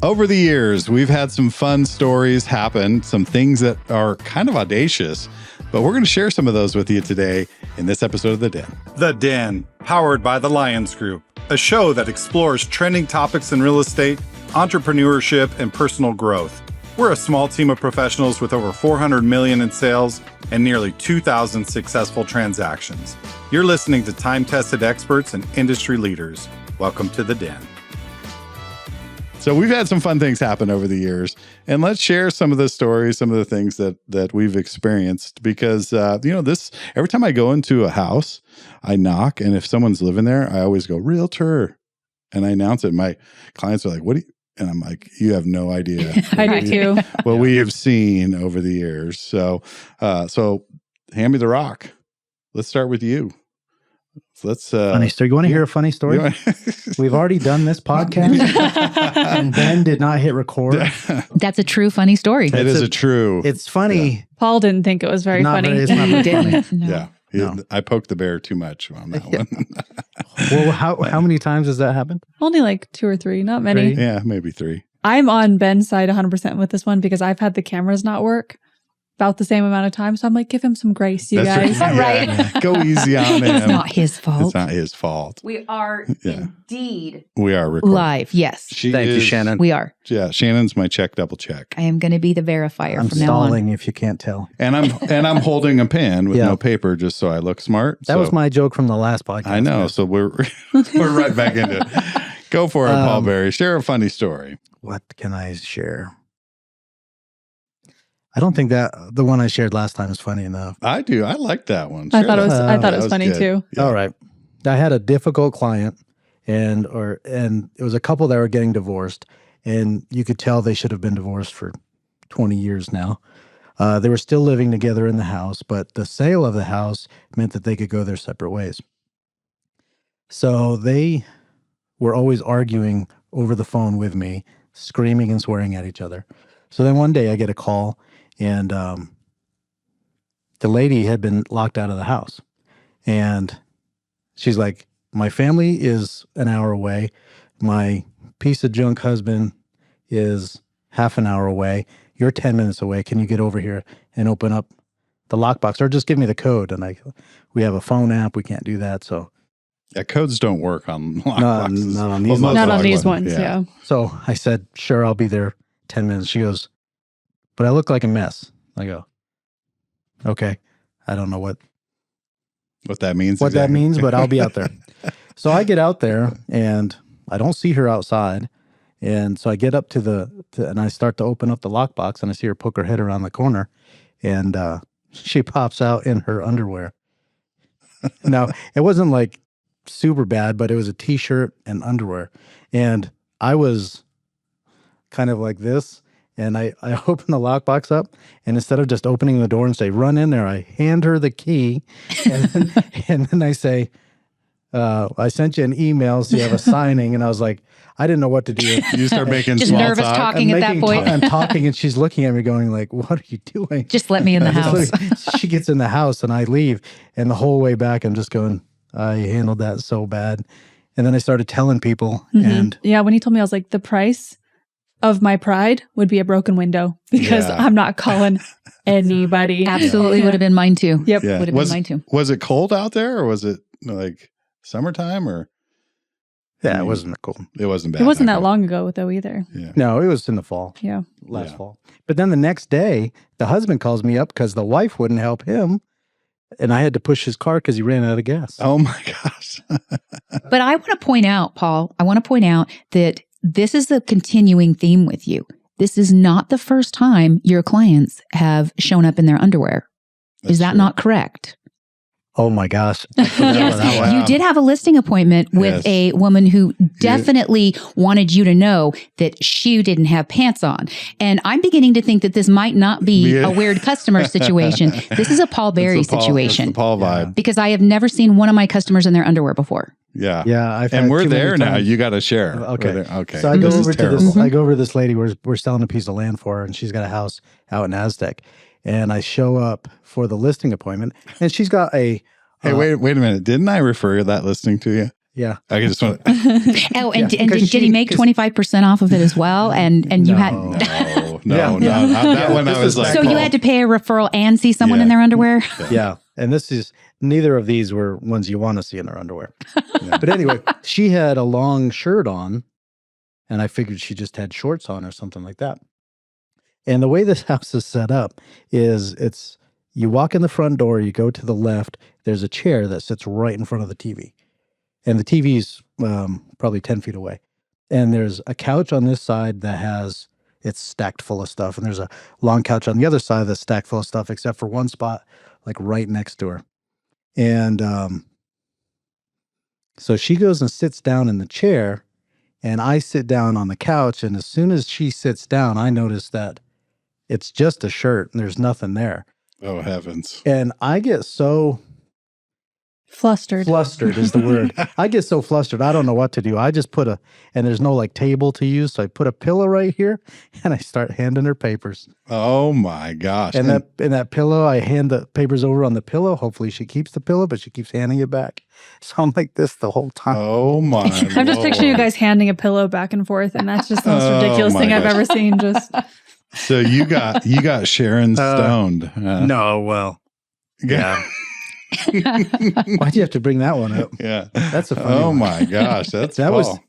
Over the years, we've had some fun stories happen, some things that are kind of audacious, but we're going to share some of those with you today in this episode of The Den. The Den, powered by the Lyons Group, a show that explores trending topics in real estate, entrepreneurship, and personal growth. We're a small team of professionals with over $400 million in sales and nearly 2,000 successful transactions. You're listening to time-tested experts and industry leaders. Welcome to The Den. So we've had some fun things happen over the years, and let's share some of the stories, some of the things that we've experienced, because, every time I go into a house, I knock, and if someone's living there, I always go, Realtor, and I announce it. My clients are like, what do you, and I'm like, you have no idea. I do too. What we have seen over the years. So hand me the rock. Let's start with you. Let's funny story. You want to hear a funny story? We've already done this podcast, and Ben did not hit record. That's a true funny story. It is a true. It's funny. Yeah. Paul didn't think it was very funny. It's not very funny. No. Yeah. No. I poked the bear too much on that one. Well, how many times has that happened? Only like 2 or 3, not many. 3? Yeah, maybe 3. I'm on Ben's side 100% with this one because I've had the cameras not work about the same amount of time. So I'm like, give him some grace, you guys. Right. Yeah. Go easy on him. It's not his fault. It's not his fault. We are indeed We are recording. live. Yes, Thank you, Shannon. we are. Yeah, Shannon's my double check. I am going to be the verifier I'm from now on. stalling if you can't tell. And I'm holding a pen with Yeah. no paper just so I look smart. That was my joke from the last podcast. I know. So we're right back into it. Go for it, Paul Berry. Share a funny story. What can I share? I don't think that the one I shared last time is funny enough. I do. I like that one. I Share thought it that. was That was funny good. too. Yeah. All right. I had a difficult client and it was a couple that were getting divorced, and you could tell they should have been divorced for 20 years now. They were still living together in the house, but the sale of the house meant that they could go their separate ways. So they were always arguing over the phone with me, screaming and swearing at each other. So then one day I get a call, and the lady had been locked out of the house. And she's like, my family is an hour away. My piece of junk husband is half an hour away. You're 10 minutes away. Can you get over here and open up the lockbox, or just give me the code? And we have a phone app. We can't do that. So Yeah, codes don't work on lockboxes. Not on these most Not on lockboxes. these ones, yeah. So I said, sure, I'll be there 10 minutes. She goes, but I look like a mess. I go, okay. I don't know what that means. that means, but I'll be out there. So I get out there and I don't see her outside. And so I get up and I start to open up the lockbox, and I see her poke her head around the corner, and she pops out in her underwear. Now, it wasn't like super bad, but it was a t-shirt and underwear. And I was kind of like this, and I open the lockbox up, and instead of just opening the door and say, run in there, I hand her the key, and then I say, I sent you an email, so you have a signing. And I was like, I didn't know what to do. You start making Just small nervous talk. talking at that point. I'm talking, and she's looking at me going like, what are you doing? Just let me in the house. She gets in the house, and I leave. And the whole way back, I'm just going, I handled that so bad. And then I started telling people. And Yeah, when he told me, I was like, the price of my pride would be a broken window because Yeah. I'm not calling anybody. Absolutely would have been mine too. Yep. Yeah. Would have been mine too. Was it cold out there, or was it like summertime, or yeah, it wasn't cool. it wasn't bad? It wasn't that Okay. long ago though either. Yeah. No, it was in the fall. Yeah. Last fall. But then the next day, the husband calls me up because the wife wouldn't help him. And I had to push his car because he ran out of gas. Oh my gosh. But I want to point out, Paul, that this is a continuing theme with you. This is not the first time your clients have shown up in their underwear. Is that true. not correct? Oh my gosh. I forgot about that Yes, one. you did have a listing appointment with Yes. a woman who definitely wanted you to know that she didn't have pants on. And I'm beginning to think that this might not be Yeah. a weird customer situation. This is a Paul Berry It's the Paul- situation. It's the Paul vibe. Because I have never seen one of my customers in their underwear before. Yeah. Yeah. I've And had we're too many there now. times. You got to share. Okay. We're there. Okay. So I go This is over to terrible. this. I go over to this lady. We're selling a piece of land for her, and she's got a house out in Aztec. And I show up for the listing appointment, and she's got a. Hey, wait a minute. Didn't I refer that listing to you? Yeah. I just want Oh, and, Yeah, and because did he make 25% off of it as well? And you had no, Yeah. that one I was like, so you had to pay a referral and see someone in Yeah. their underwear? Yeah. And neither of these were ones you want to see in their underwear. Yeah. But anyway, she had a long shirt on, and I figured she just had shorts on or something like that. And the way this house is set up is you walk in the front door, you go to the left, there's a chair that sits right in front of the TV. And the TV's probably 10 feet away. And there's a couch on this side it's stacked full of stuff. And there's a long couch on the other side that's stacked full of stuff, except for one spot, like right next to her. And so she goes and sits down in the chair, and I sit down on the couch. And as soon as she sits down, I notice that it's just a shirt and there's nothing there. oh heavens. And I get so Flustered. flustered is the word. I get so flustered. I don't know what to do. I just and there's no like table to use. So I put a pillow right here and I start handing her papers. Oh my gosh. And that pillow, I hand the papers over on the pillow. Hopefully she keeps the pillow, but she keeps handing it back. So I'm like this the whole time. Oh my I'm just picturing you Lord. guys handing a pillow back and forth, and that's just the most Oh ridiculous my thing I've gosh. ever seen. Just So you got Sharon stoned. No, well, Yeah. why'd you have to bring that one up? Yeah. That's a funny Oh one. my gosh. That's That Paul.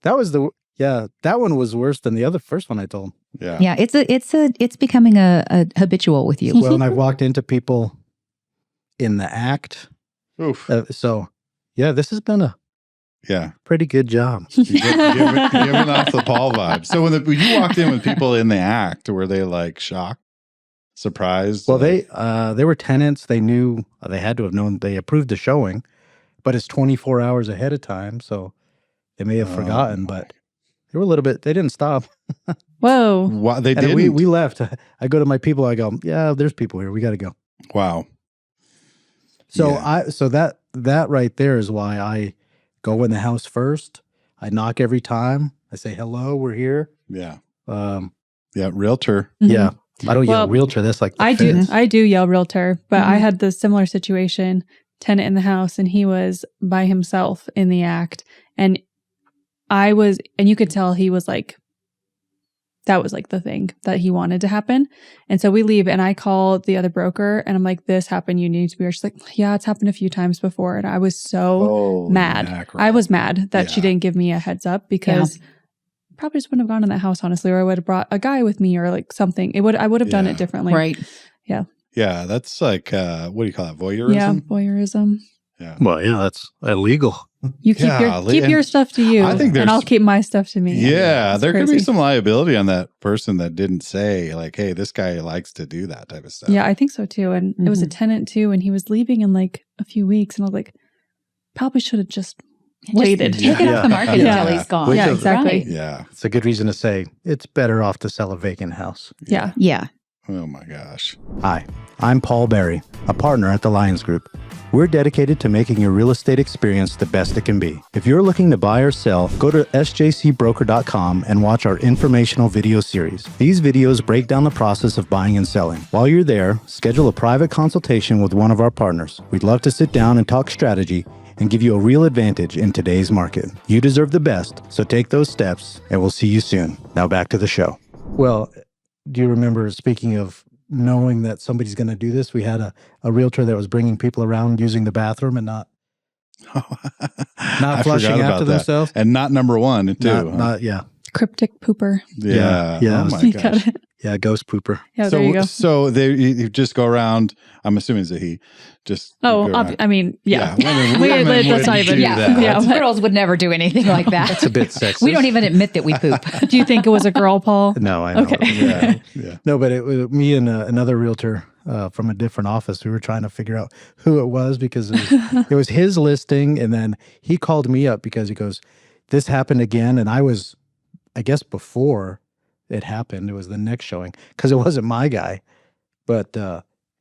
that one was worse than the first one I told. Yeah. Yeah, it's becoming a habitual with you. Well, and I've walked into people in the act. Oof. So yeah, this has been a Yeah. pretty good job. You're giving off the Paul vibe. So when you walked in with people in the act, were they like shocked, surprised? Well, Like, they were tenants. They knew they had to have known. They approved the showing, but it's 24 hours ahead of time, so they may have forgotten. my. But they were a little bit. They didn't stop. whoa. Why they And didn't? we left. I go to my people. I go, yeah, there's people here. We got to go. Wow. So Yeah. that right there is why I go in the house first. I knock every time. I say hello. We're here. Yeah. Um, Yeah. Realtor. Yeah, I don't yell Well, realtor. That's like the I do yell realtor, but I Mhm. had the similar situation, tenant in the house, and he was by himself in the act. And and you could tell he was like, that was like the thing that he wanted to happen. And so we leave and I call the other broker and I'm like, this happened. You need to be here. She's like, yeah, it's happened a few times before. And I was so Holy mad. mackerel. I was mad that she Yeah. didn't give me a heads up because probably just wouldn't have gone in that house, honestly, or I would have brought a guy with me or like something. I would have done Yeah. it differently. Right. Yeah. That's like, what do you call that? Voyeurism? Yeah, voyeurism. Yeah. Well, yeah, that's illegal. You keep Golly, your stuff to you, I think and I'll there's- keep my stuff to me. Yeah, It's there could be crazy. some liability on that person that didn't say, like, hey, this guy likes to do that type of stuff. Yeah, I think so too. And it was a tenant too, and he was leaving in like a few weeks, and I was like, probably should have just waited. Just take it off the market Yeah. until he's gone. Which Yeah, is- exactly. Right. Yeah. It's a good reason to say it's better off to sell a vacant house. Yeah. Yeah. Oh my gosh. Hi, I'm Paul Berry, a partner at the Lyons Group. We're dedicated to making your real estate experience the best it can be. If you're looking to buy or sell, go to sjcbroker.com and watch our informational video series. These videos break down the process of buying and selling. While you're there, schedule a private consultation with one of our partners. We'd love to sit down and talk strategy and give you a real advantage in today's market. You deserve the best, so take those steps, and we'll see you soon. Now back to the show. Well, do you remember, speaking of knowing that somebody's going to do this, we had a realtor that was bringing people around using the bathroom and not I flushing forgot about after that. themselves. And not number one, too. huh? Yeah. Cryptic pooper. Yeah. Yeah. Oh my You got gosh. it. Yeah, ghost pooper. Yeah, there you go. So you just go around. I'm assuming that he just. Oh, go around. I mean, yeah. women Let's wouldn't not even- do Yeah. that. Yeah. Girls would never do anything like that. That's a bit sexist. We don't even admit that we poop. Do you think it was a girl, Paul? No, I know. Okay. Yeah. Yeah. No, but it was me and another realtor from a different office. We were trying to figure out who it was because it was his listing. And then he called me up because he goes, this happened again. And I was, I guess, before it happened, it was the next showing because it wasn't my guy. But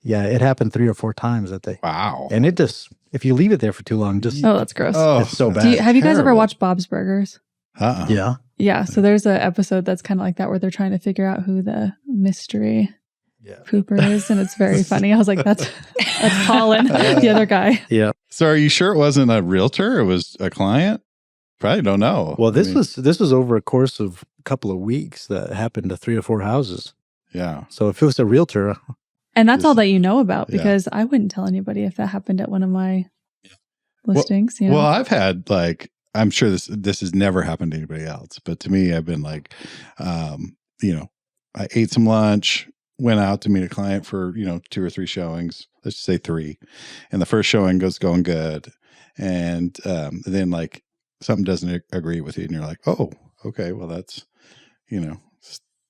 yeah, it happened 3 or 4 times that they, Wow. and it just, if you leave it there for too long, just, Oh, that's gross. Oh, it's so that's bad. Have you guys ever terrible. watched Bob's Burgers? Uh-uh. yeah. Yeah. So there's an episode that's kind of like that where they're trying to figure out who the mystery Yeah. pooper is, and it's very funny. I was like, that's Paul and the other guy. Yeah. So are you sure it wasn't a realtor? It was a client? Probably don't know. Well, this was over a course of a couple of weeks that happened to 3 or 4 houses. Yeah. So if it was a realtor, and that's all that you know about, because I wouldn't tell anybody if that happened at one of my listings. Well, I've had like, I'm sure this has never happened to anybody else, but to me, I've been like, I ate some lunch, went out to meet a client for 2 or 3 showings. Let's just say 3, and the first showing going good, and then like something doesn't agree with you, and you're like, oh, okay, well that's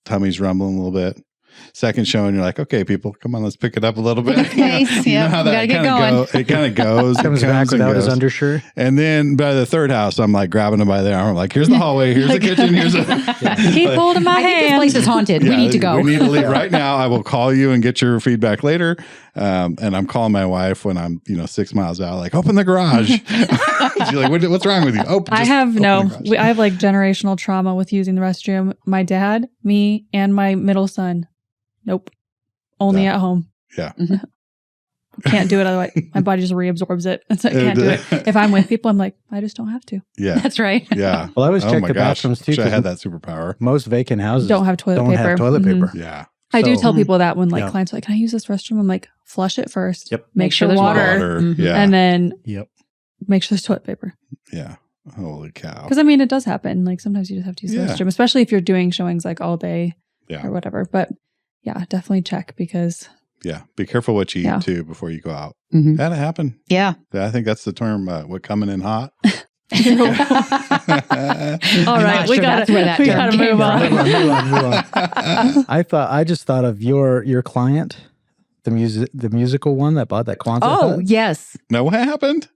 tummy's rumbling a little bit. Second showing, you're like, okay, people, come on, let's pick it up a little bit. Nice. You know how that kind of goes. It kind of goes. comes back without his undershirt. And then by the third house, I'm like grabbing him by the arm. I'm like, here's the hallway. Here's the kitchen. Here's keep holding my hand. I think this place is haunted. We need to go. We need to leave right now. I will call you and get your feedback later. And I'm calling my wife when I'm 6 miles out. Like, open the garage. She's like, what's wrong with you? Oh, I have like generational trauma with using the restroom. My dad, me, and my middle son. Nope. Only at home. Yeah. Can't do it otherwise. My body just reabsorbs it. And so I can't do it. If I'm with people, I'm like, I just don't have to. Yeah. That's right. Yeah. Well, I always check the bathrooms too. I had that superpower. Most vacant houses don't have toilet paper. Yeah. I do tell people that when clients are like, can I use this restroom? I'm like, flush it first. Yep. Make sure there's water. Yeah. And then make sure there's toilet paper. Yeah. Holy cow. Because it does happen. Like sometimes you just have to use the restroom, especially if you're doing showings like all day or whatever. But yeah, definitely check because. Yeah. Be careful what you eat too before you go out. Mm-hmm. That'll happen. Yeah. I think that's the term, what coming in hot. All right. We got to move on. I just thought of your client, the musical one that bought that Kwanzaa hut. Yes. No, what happened?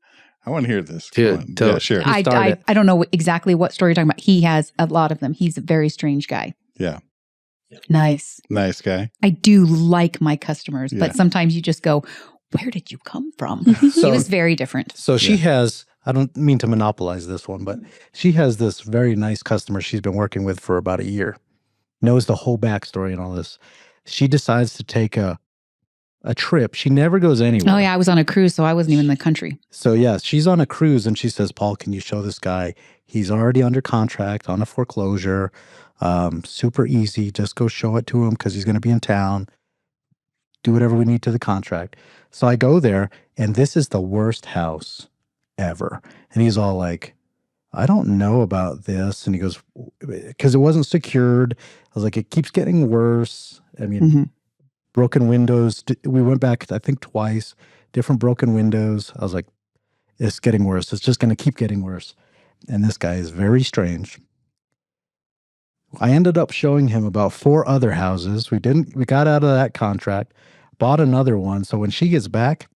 I want to hear this. Yeah, sure. I don't know exactly what story you're talking about. He has a lot of them. He's a very strange guy. Yeah. Nice guy. I do like my customers, but sometimes you just go, where did you come from? So, he was very different. So she has, I don't mean to monopolize this one, but she has this very nice customer she's been working with for about a year, knows the whole backstory and all this. She decides to take a trip. She never goes anywhere. Oh yeah, I was on a cruise, so I wasn't even in the country. So yeah, she's on a cruise and she says, Paul, can you show this guy? He's already under contract on a foreclosure. Super easy. Just go show it to him because he's going to be in town. Do whatever we need to the contract. So I go there and this is the worst house ever. And he's all like, I don't know about this. And he goes, because it wasn't secured. I was like, it keeps getting worse. I mean, broken windows. We went back, I think twice, different broken windows. I was like, it's getting worse. It's just going to keep getting worse. And this guy is very strange. I ended up showing him about 4 other houses. We got out of that contract, bought another one. So when she gets back,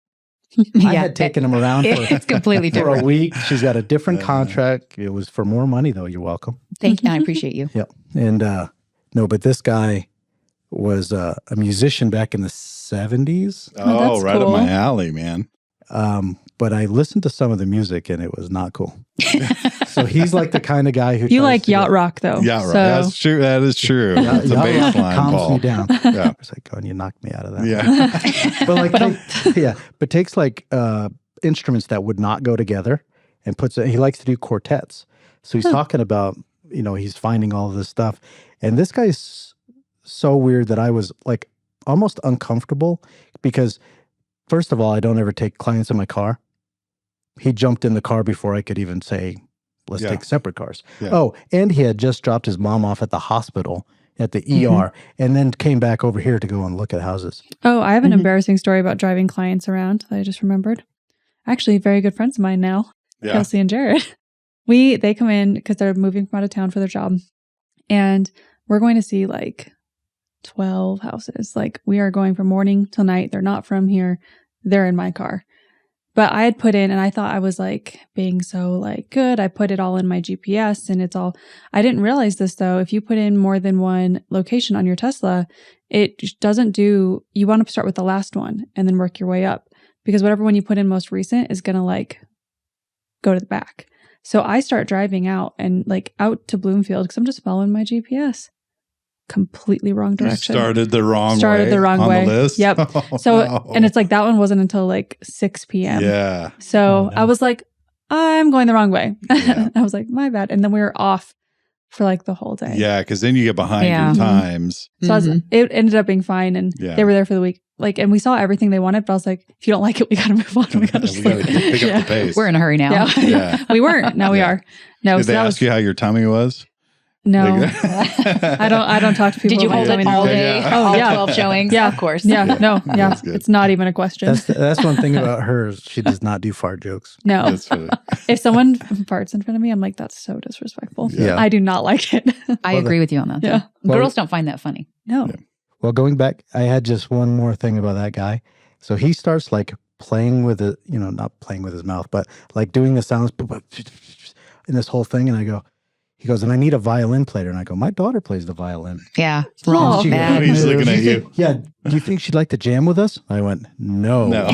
I had taken him around it's completely different. For a week. She's got a different contract. It was for more money though. You're welcome. Thank you. I appreciate you. Yep. And no, but this guy was a musician back in the 70s. Oh, right cool. Up my alley, man. But I listened to some of the music and it was not cool. So he's like the kind of guy who you like yacht rock though. Yacht rock. That's true. That is true. It's a baseline. Calms me down. Yeah. It's like, oh, and you knocked me out of that. Yeah. But like, but takes like instruments that would not go together and puts it. He likes to do quartets. So he's talking about, he's finding all of this stuff, and this guy's so weird that I was like almost uncomfortable because, first of all, I don't ever take clients in my car. He jumped in the car before I could even say, let's take separate cars. Yeah. Oh, and he had just dropped his mom off at the hospital at the ER and then came back over here to go and look at houses. Oh, I have an embarrassing story about driving clients around that I just remembered. Actually, very good friends of mine now, Kelsey and Jared. They come in because they're moving from out of town for their job. And we're going to see like 12 houses. Like we are going from morning till night. They're not from here. They're in my car. But I had put in, and I thought I was like being so like good. I put it all in my GPS and it's all, I didn't realize this though. If you put in more than one location on your Tesla, it doesn't do, you want to start with the last one and then work your way up because whatever one you put in most recent is going to like go to the back. So I start driving out and like out to Bloomfield because I'm just following my GPS. Completely wrong direction. You started the wrong way. The list? Yep. Oh, so, and it's like that one wasn't until like 6 p.m. Yeah. So I was like, I'm going the wrong way. Yeah. I was like, my bad. And then we were off for like the whole day. Yeah, because then you get behind your times. So it ended up being fine. And they were there for the week. Like, and we saw everything they wanted, but I was like, if you don't like it, we got to move on. We got to pick up the pace. We're in a hurry now. Yeah. We weren't. Now we are. No. Did they ask you how your tummy was? No, Like, I don't talk to people. Did you hold it all day? Yeah. Oh, yeah. 12 showings? Yeah. Of course. Yeah. No. Yeah. That's good. It's not even a question. That's one thing about her. She does not do fart jokes. No. That's funny. If someone farts in front of me, I'm like, that's so disrespectful. Yeah. I do not like it. I agree with you on that. Yeah. Well, Girls don't find that funny. No. Yeah. Well, going back, I had just one more thing about that guy. So he starts like playing with it, not playing with his mouth, but like doing the sounds in this whole thing. And he goes, and I need a violin player. And I go, my daughter plays the violin. Yeah. Wrong. And she bad goes, He's looking at "Do you you. think- Yeah. Do you think she'd like to jam with us? I went, no. No.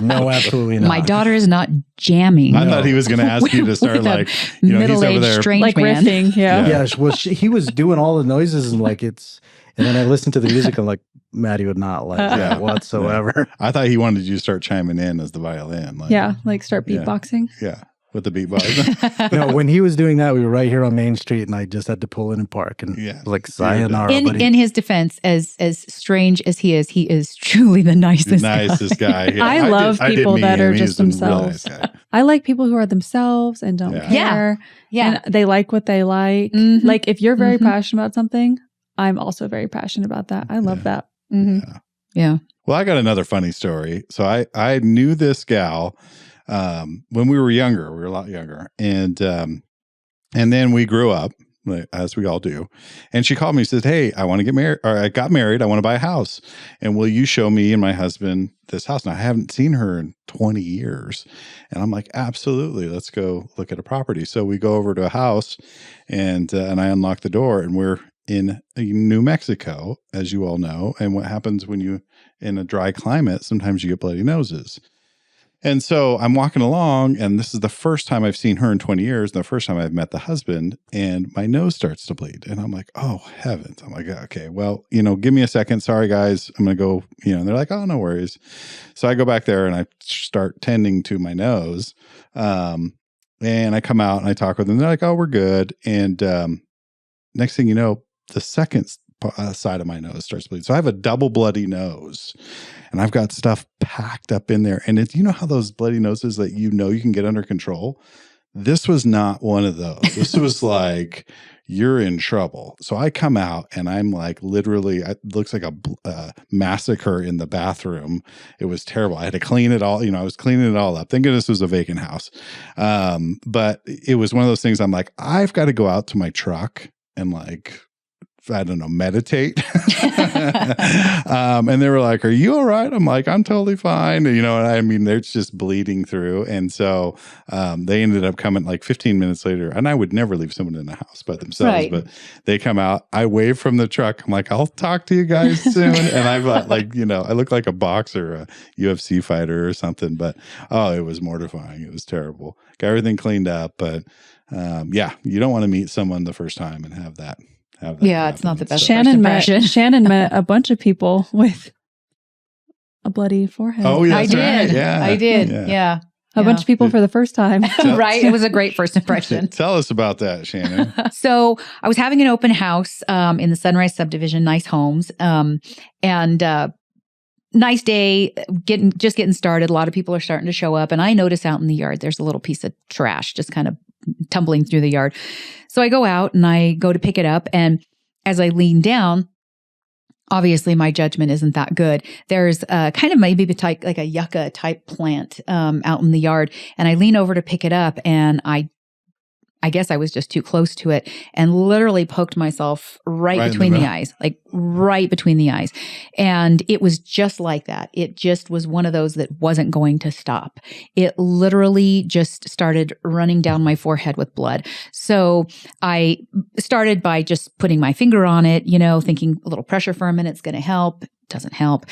No, absolutely not. My daughter is not jamming. I thought he was going to ask you to start With a like, he's over middle-aged there. strange Like man. riffing. Yeah. Yeah. Well, he was doing all the noises and and then I listened to the music and like, Maddie would not like that whatsoever. I thought he wanted you to start chiming in as the violin. Like, Yeah. Like start beatboxing. Yeah. With the beatbox. No, when he was doing that, we were right here on Main Street and I just had to pull in and park and Yeah. like sayonara. In his defense, as strange as he is truly the nicest. Nicest guy. Yeah, I love did people meet that him. are He just was a real themselves. nice guy. I like people who are themselves and don't Yeah. care. Yeah. And they like what they like. Mhm. Like if you're very Mhm. passionate about something, I'm also very passionate about that. I love that. Mhm. Yeah. Well, I got another funny story. So I knew this gal when we were younger. We were a lot younger, and then we grew up, as we all do. And she called me and said, "Hey, I want to get married, or I got married. I want to buy a house, and will you show me and my husband this house?" And I haven't seen her in 20 years, and I'm like, "Absolutely, let's go look at a property." So we go over to a house, and I unlock the door, and we're in New Mexico, as you all know. And what happens when you in a dry climate? Sometimes you get bloody noses. And so I'm walking along, and this is the first time I've seen her in 20 years, and the first time I've met the husband, and my nose starts to bleed. And I'm like, oh, heavens. I'm like, okay, well, give me a second. Sorry, guys. I'm going to go, and they're like, oh, no worries. So I go back there, and I start tending to my nose. And I come out, and I talk with them. They're like, oh, we're good. And next thing you know, the second side of my nose starts bleeding. So I have a double bloody nose, and I've got stuff packed up in there. And you know how those bloody noses that you can get under control? This was not one of those. This was like, you're in trouble. So I come out, and I'm like, literally, it looks like a massacre in the bathroom. It was terrible. I had to clean it all. I was cleaning it all up. Thank goodness it was a vacant house. But it was one of those things. I'm like, I've got to go out to my truck and like, I don't know, meditate. And they were like, are you all right? I'm like, I'm totally fine. They're just bleeding through. And so they ended up coming like 15 minutes later. And I would never leave someone in the house by themselves, Right. But they come out. I wave from the truck. I'm like, I'll talk to you guys soon. And I've got I look like a boxer, a UFC fighter or something. But it was mortifying. It was terrible. Got everything cleaned up. But you don't want to meet someone the first time and have that. Yeah, it's not the best. Shannon impression. met a bunch of people with a bloody forehead. Oh, yeah. I that's did. right. Yeah. I did. Yeah. A bunch of people for the first time. Right. It was a great first impression. Tell us about that, Shannon. So I was having an open house in the Sunrise subdivision, nice homes, and nice day, just getting started. A lot of people are starting to show up, and I notice out in the yard there's a little piece of trash just kind of tumbling through the yard. So I go out and I go to pick it up, and as I lean down, obviously my judgment isn't that good. There's kind of maybe like a yucca type plant out in the yard, and I lean over to pick it up, and I guess I was just too close to it and literally poked myself right between the eyes, like right between the eyes. And it was just like that. It just was one of those that wasn't going to stop. It literally just started running down my forehead with blood. So I started by just putting my finger on it, thinking a little pressure for a minute's going to help. doesn't help.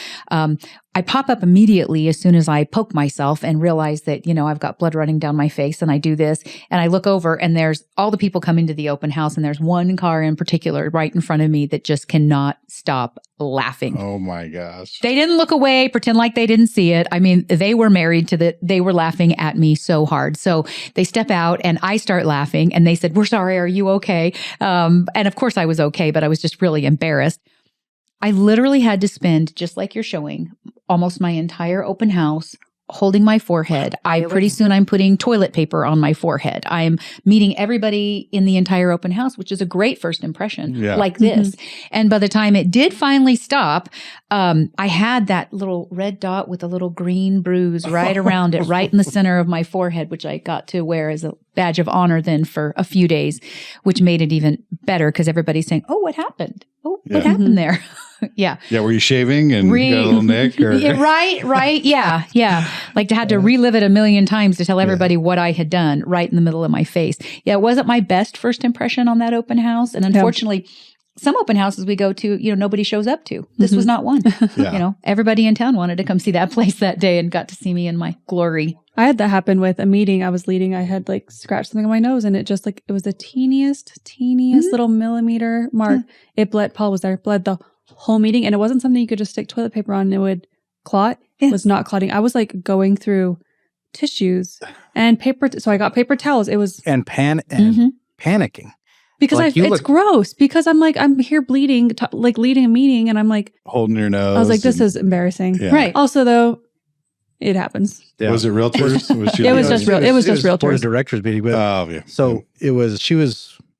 I pop up immediately as soon as I poke myself and realize that, I've got blood running down my face, and I do this and I look over and there's all the people coming to the open house, and there's one car in particular right in front of me that just cannot stop laughing. Oh my gosh. They didn't look away, pretend like they didn't see it. I mean, they were married to they were laughing at me so hard. So they step out and I start laughing and they said, "We're sorry. Are you okay?" And of course I was okay, but I was just really embarrassed. I literally had to spend, just like you're showing, almost my entire open house holding my forehead. Pretty soon I'm putting toilet paper on my forehead. I'm meeting everybody in the entire open house, which is a great first impression, like this. And by the time it did finally stop, I had that little red dot with a little green bruise right around it, right in the center of my forehead, which I got to wear as a badge of honor then for a few days, which made it even better because everybody's saying, "Oh, what happened? Oh, what happened there?" Yeah. Yeah. Were you shaving and you got a little nick? Or? Yeah, right. Yeah. Like I had to relive it a million times to tell everybody what I had done right in the middle of my face. Yeah, it wasn't my best first impression on that open house. And unfortunately, some open houses we go to, nobody shows up to. This was not one. Everybody in town wanted to come see that place that day and got to see me in my glory. I had that happen with a meeting I was leading. I had scratched something on my nose, and it just it was the teeniest little millimeter mark. It bled. Paul was there, bled the whole meeting, and it wasn't something you could just stick toilet paper on and it would clot. It was not clotting. I was going through tissues and paper. So I got paper towels. It was panicking. Because it's gross. Because I'm here bleeding, leading a meeting, and I'm holding your nose. I was this is embarrassing. Yeah. Right. Also, though, it happens. Yeah. Was it realtors? It was just realtors. Board of directors meeting. But, yeah. So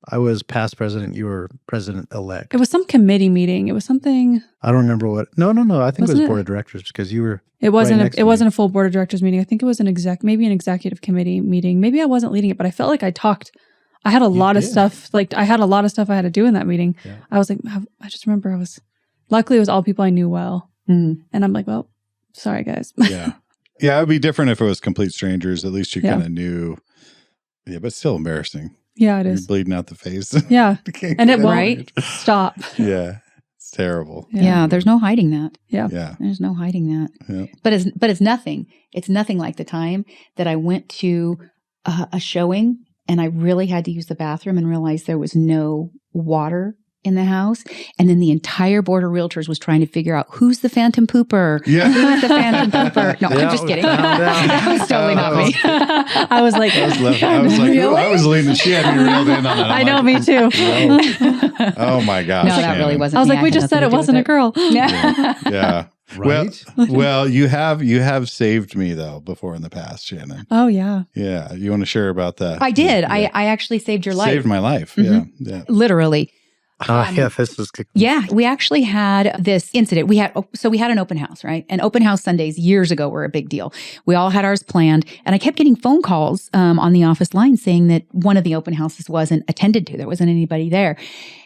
I was past president. You were president elect. It was some committee meeting. It was something. I don't remember what. No. I think it was board of directors because you were. It wasn't. It wasn't a full board of directors meeting. I think it was maybe an executive committee meeting. Maybe I wasn't leading it, but I felt like I talked. I had a lot of stuff. I had a lot of stuff I had to do in that meeting. Yeah. I was I just remember luckily it was all people I knew well. And I'm well, sorry guys. Yeah. Yeah. It would be different if it was complete strangers. At least you kind of knew. Yeah. But still embarrassing. Yeah, it is. You're bleeding out the face. Yeah. And it won't stop. Yeah. It's terrible. Yeah. There's no hiding that. Yeah. There's no hiding that. Yeah. But it's nothing. It's nothing like the time that I went to a showing and I really had to use the bathroom and realized there was no water in the house. And then the entire board of realtors was trying to figure out who's the phantom pooper. Yeah. Who's the phantom pooper? No, I'm just kidding. That was totally not me. I was like, really? I was leaning. She had me reeled in on that. I know, me too. Oh my gosh. No, that really wasn't I was me. we just said it wasn't a girl. Yeah. Right? Well, you have saved me though before in the past, Shannon. Oh yeah. Yeah. You want to share about that? I did. Yeah. I actually saved your life. Saved my life. Mm-hmm. Yeah. Literally. This was good. Yeah, we actually had this incident. We had an open house, right? And open house Sundays years ago were a big deal. We all had ours planned, and I kept getting phone calls on the office line saying that one of the open houses wasn't attended to. There wasn't anybody there.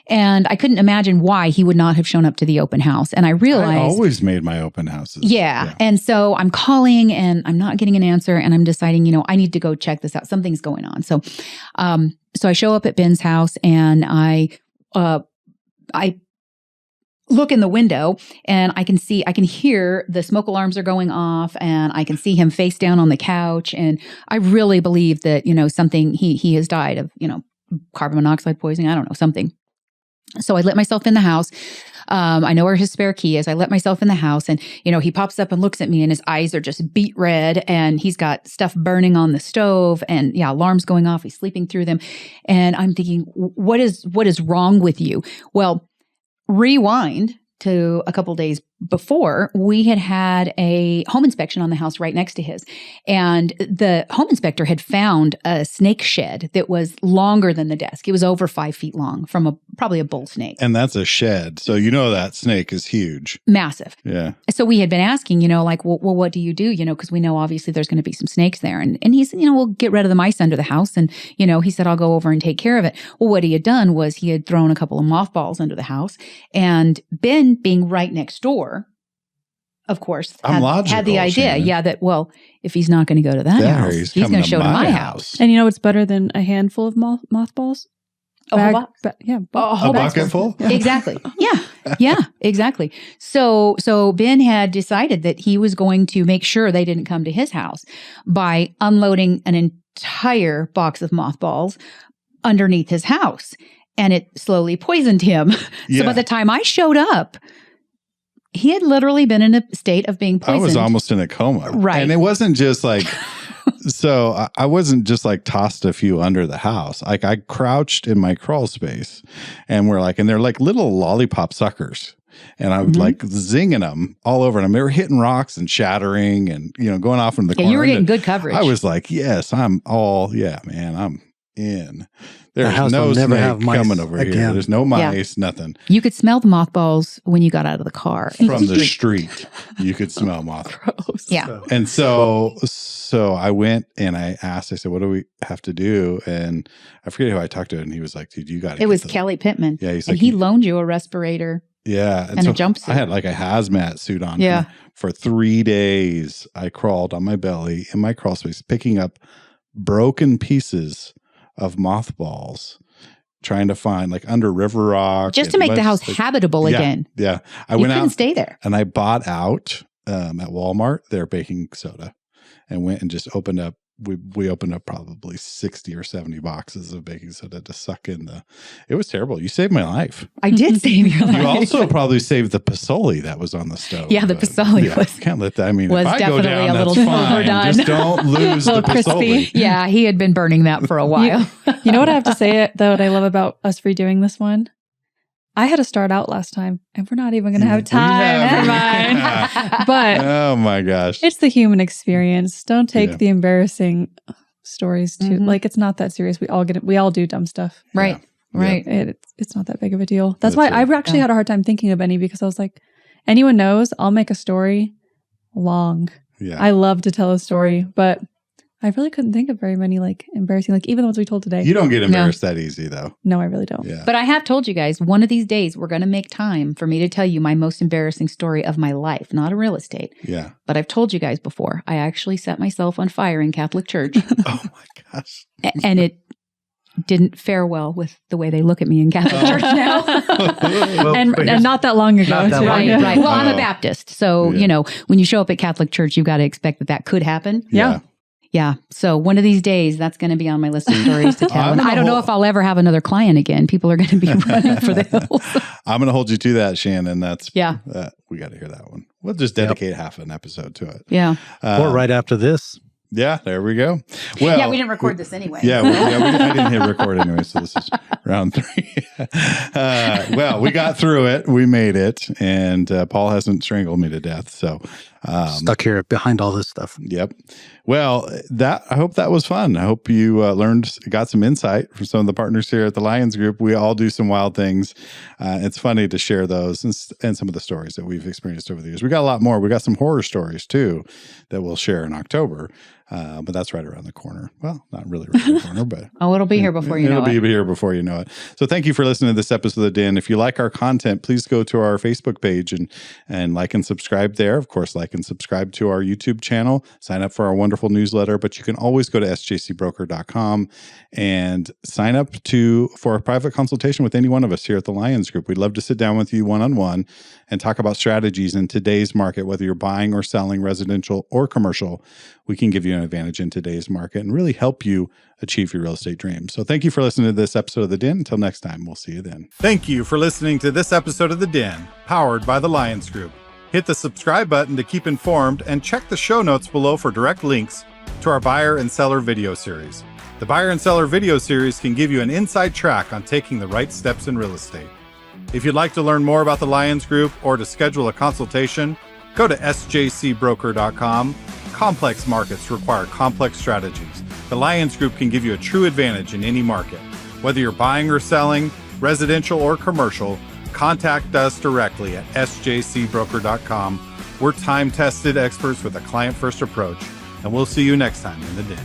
And I couldn't imagine why he would not have shown up to the open house. And I realized I always made my open houses. Yeah. And so I'm calling and I'm not getting an answer and I'm deciding, I need to go check this out. Something's going on. So I show up at Ben's house and I look in the window and I can hear the smoke alarms are going off and I can see him face down on the couch. And I really believe that, something, he has died of, carbon monoxide poisoning. I don't know, something. So I let myself in the house. I know where his spare key is. I let myself in the house and, he pops up and looks at me and his eyes are just beet red and he's got stuff burning on the stove and alarms going off. He's sleeping through them. And I'm thinking, what is wrong with you? Well, rewind to a couple days before, we had a home inspection on the house right next to his. And the home inspector had found a snake shed that was longer than the desk. It was over 5 feet long from probably a bull snake. And that's a shed. So that snake is huge. Massive. Yeah. So we had been asking, well, what do you do? Because we know obviously there's going to be some snakes there. And he said, we'll get rid of the mice under the house. And, he said, I'll go over and take care of it. Well, what he had done was he had thrown a couple of mothballs under the house. And Ben, being right next door, of course, had the idea, Shannon. that, well, if he's not going to go to that house, he's going to show to my house. And it's better than a handful of mothballs? A whole box? A whole bucket full? Yeah. Exactly. Yeah, exactly. So Ben had decided that he was going to make sure they didn't come to his house by unloading an entire box of mothballs underneath his house. And it slowly poisoned him. So by the time I showed up, he had literally been in a state of being poisoned. I was almost in a coma. Right. And it wasn't just like, so I wasn't just like tossed a few under the house. Like I crouched in my crawl space and they're like little lollipop suckers. And I was like zinging them all over them. They were hitting rocks and shattering and, going off in the corner. You were getting good coverage. I was like, yes, I'm in. There's will no never snake have mice coming over again. here. There's no mice, nothing. You could smell the mothballs when you got out of the car. From the street, you could smell mothballs. Gross. Yeah. And so I went and I asked, I said, what do we have to do? And I forget who I talked to. And he was like, dude, you got to. It was Kelly Pittman. Yeah. He's and like, he loaned you a respirator. Yeah. And a jumpsuit. I had like a hazmat suit on. Yeah. For 3 days, I crawled on my belly in my crawl space, picking up broken pieces of mothballs, trying to find like under river rock. Just to make the house habitable again. Yeah. I You went couldn't out stay there. and I bought out at Walmart their baking soda and went and just opened up. We opened up probably 60 or 70 boxes of baking soda to suck in it was terrible. You saved my life. I did save your life. You also probably saved the pasoli that was on the stove. Yeah, the pasoli was. Can't let that. I mean, was if I go definitely down, a little that's fine. overdone. Just don't lose the Crispy. pasoli. Yeah, he had been burning that for a while. You know what I have to say, though, what I love about us redoing this one? I had to start out last time, and we're not even going to have time. Never mind. But Oh my gosh. it's the human experience. Don't take Yeah. the embarrassing stories too. Mhm. Like, it's not that serious. We all do dumb stuff. Right. Yeah. Right. It's not that big of a deal. That's That's why right. I actually Yeah. had a hard time thinking of any, because I was like, anyone knows, I'll make a story long. Yeah. I love to tell a story, but I really couldn't think of very many like embarrassing, like even the ones we told today. You don't get embarrassed that easy though. No, I really don't. Yeah. But I have told you guys, one of these days, we're going to make time for me to tell you my most embarrassing story of my life, not in real estate. Yeah. But I've told you guys before, I actually set myself on fire in Catholic Church. Oh my gosh. And it didn't fare well with the way they look at me in Catholic Church now. Well, and but here's- not that long ago. Not that too. long Right, ago. right. Well, I'm Oh. a Baptist. So, Yeah. when you show up at Catholic Church, you've got to expect that could happen. Yeah. Yeah. So one of these days, that's going to be on my list of stories to tell. I'm And gonna I don't know if I'll ever have another client again. People are going to be running for the hills. I'm going to hold you to that, Shannon. That's Yeah. We got to hear that one. We'll just dedicate half an episode to it. Yeah. Or right after this. Yeah, there we go. Well, Yeah, we didn't record this anyway. Yeah, I didn't hit record anyway, so this is round 3. Well, we got through it. We made it, and Paul hasn't strangled me to death. So, Stuck here behind all this stuff. yep. Well, I hope that was fun. I hope you got some insight from some of the partners here at the Lyons Group. We all do some wild things. It's funny to share those and some of the stories that we've experienced over the years. We got a lot more. We got some horror stories too that we'll share in October. But that's right around the corner. Well, not really around the corner, but Oh, it'll be here before you know it. It'll be here before you know it. So thank you for listening to this episode of The Den. If you like our content, please go to our Facebook page and like and subscribe there. Of course, like and subscribe to our YouTube channel. Sign up for our wonderful newsletter. But you can always go to sjcbroker.com and sign up for a private consultation with any one of us here at the Lyons Group. We'd love to sit down with you one-on-one and talk about strategies in today's market, whether you're buying or selling residential or commercial. We can give you an advantage in today's market and really help you achieve your real estate dreams. So thank you for listening to this episode of The Den. Until next time, we'll see you then. Thank you for listening to this episode of The Den, powered by the Lyons Group. Hit the subscribe button to keep informed and check the show notes below for direct links to our buyer and seller video series. The buyer and seller video series can give you an inside track on taking the right steps in real estate. If you'd like to learn more about the Lyons Group or to schedule a consultation, go to sjcbroker.com. Complex markets require complex strategies. The Lyons Group can give you a true advantage in any market. Whether you're buying or selling, residential or commercial, contact us directly at sjcbroker.com. We're time-tested experts with a client-first approach, and we'll see you next time in The Den.